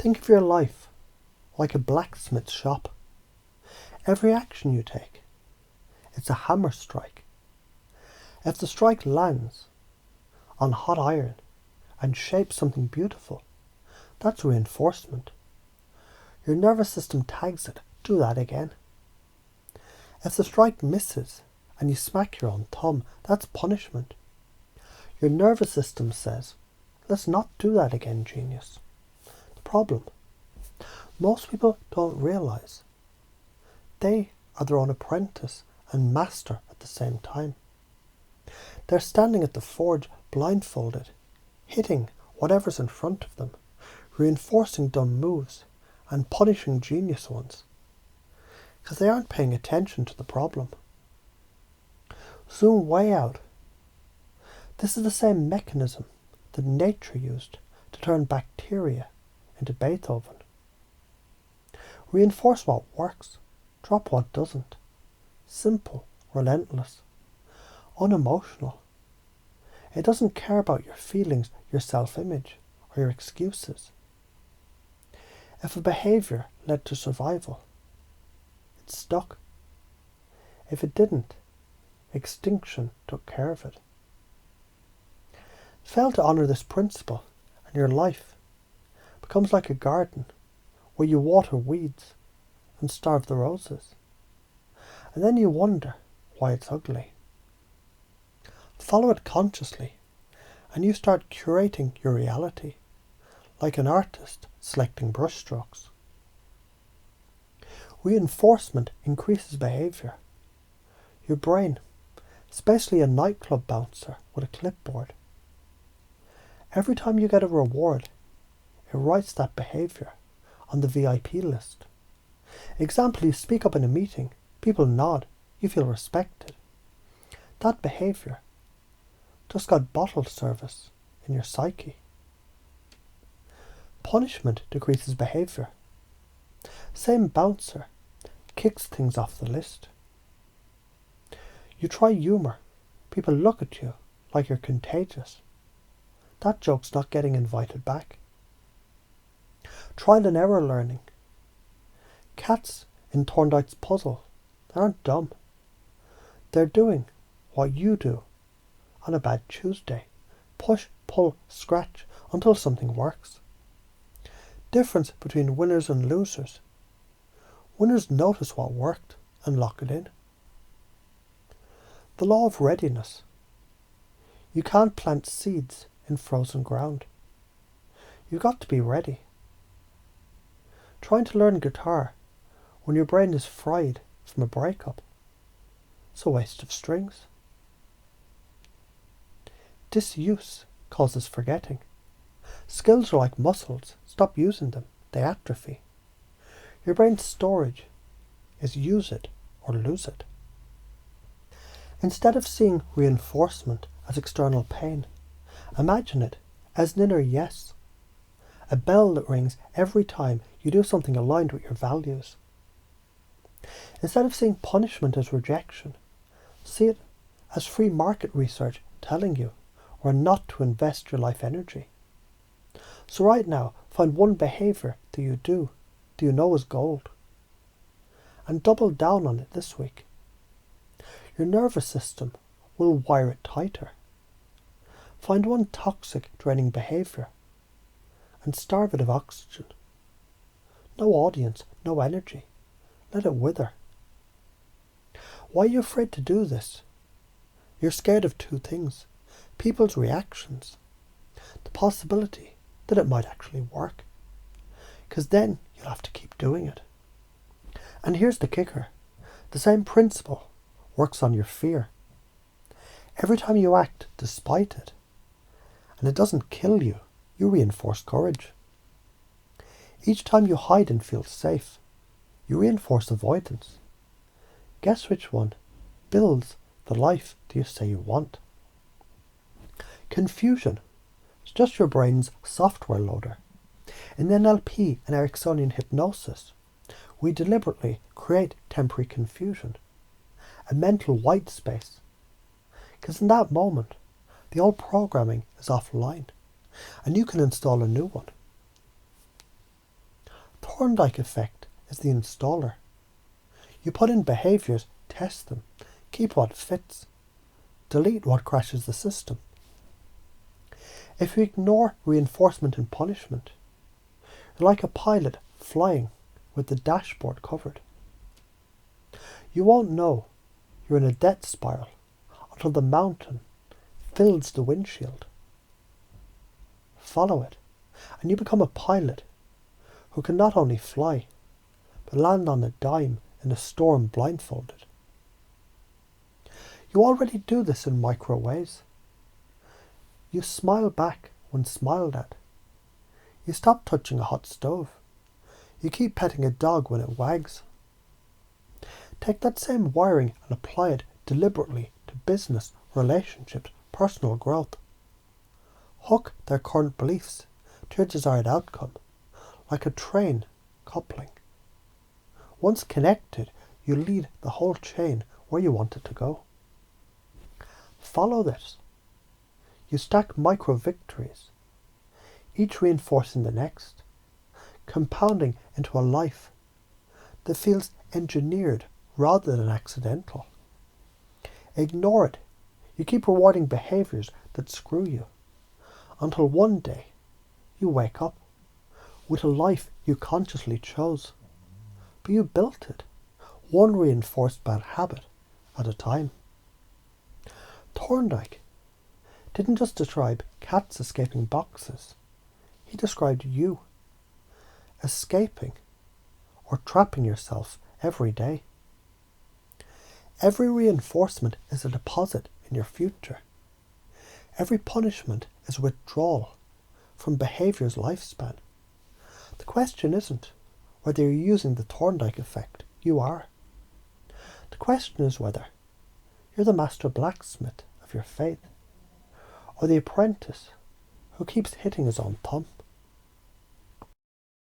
Think of your life like a blacksmith shop. Every action you take, it's a hammer strike. If the strike lands on hot iron and shapes something beautiful, that's reinforcement. Your nervous system tags it, do that again. If the strike misses and you smack your own thumb, that's punishment. Your nervous system says, let's not do that again, genius. The problem, most people don't realise they are their own apprentice and master at the same time. They're standing at the forge blindfolded, hitting whatever's in front of them, reinforcing dumb moves and punishing genius ones, because they aren't paying attention to the problem. Zoom way out. This is the same mechanism that nature used to turn bacteria into Beethoven. Reinforce what works, drop what doesn't. Simple, relentless, unemotional. It doesn't care about your feelings, your self-image, or your excuses. If a behaviour led to survival, it stuck. If it didn't, extinction took care of it. Fail to honour this principle, and your life becomes like a garden where you water weeds and starve the roses. And then you wonder why it's ugly. Follow it consciously, and you start curating your reality, like an artist selecting brushstrokes. Reinforcement increases behaviour. Your brain, especially a nightclub bouncer with a clipboard, every time you get a reward, it writes that behaviour on the VIP list. Example, you speak up in a meeting, people nod, you feel respected. That behaviour just got bottle service in your psyche. Punishment decreases behaviour. Same bouncer kicks things off the list. You try humour, people look at you like you're contagious. That joke's not getting invited back. Trial and error learning. Cats in Thorndike's puzzle, they aren't dumb. They're doing what you do on a bad Tuesday. Push, pull, scratch until something works. Difference between winners and losers. Winners notice what worked and lock it in. The law of readiness. You can't plant seeds in frozen ground. You've got to be ready. Trying to learn guitar when your brain is fried from a breakup, it's a waste of strings. Disuse causes forgetting. Skills are like muscles. Stop using them. They atrophy. Your brain's storage is use it or lose it. Instead of seeing reinforcement as external pain, imagine it as an inner yes. A bell that rings every time you do something aligned with your values. Instead of seeing punishment as rejection, see it as free market research telling you or not to invest your life energy. So right now, find one behaviour that you know is gold, and double down on it this week. Your nervous system will wire it tighter. Find one toxic, draining behaviour and starve it of oxygen. No audience, no energy. Let it wither. Why are you afraid to do this? You're scared of two things: people's reactions, the possibility that it might actually work, because then you'll have to keep doing it. And here's the kicker. The same principle works on your fear. Every time you act despite it, and it doesn't kill you, you reinforce courage. Each time you hide and feel safe, you reinforce avoidance. Guess which one builds the life that you say you want? Confusion is just your brain's software loader. In NLP and Ericksonian hypnosis, we deliberately create temporary confusion, a mental white space, because in that moment, the old programming is offline, and you can install a new one. Thorndike effect is the installer. You put in behaviours, test them, keep what fits, delete what crashes the system. If you ignore reinforcement and punishment, you're like a pilot flying with the dashboard covered. You won't know you're in a death spiral until the mountain fills the windshield. Follow it, and you become a pilot who can not only fly, but land on a dime in a storm blindfolded. You already do this in micro ways. You smile back when smiled at. You stop touching a hot stove. You keep petting a dog when it wags. Take that same wiring and apply it deliberately to business, relationships, personal growth. Hook their current beliefs to your desired outcome, like a train coupling. Once connected, you lead the whole chain where you want it to go. Follow this. You stack micro victories, each reinforcing the next, compounding into a life that feels engineered rather than accidental. Ignore it. You keep rewarding behaviours that screw you, until one day you wake up with a life you consciously chose. But you built it, one reinforced bad habit at a time. Thorndike didn't just describe cats escaping boxes. He described you escaping or trapping yourself every day. Every reinforcement is a deposit in your future. Every punishment is withdrawal from behaviour's lifespan. The question isn't whether you're using the Thorndike effect. You are. The question is whether you're the master blacksmith of your faith, or the apprentice who keeps hitting his own thumb.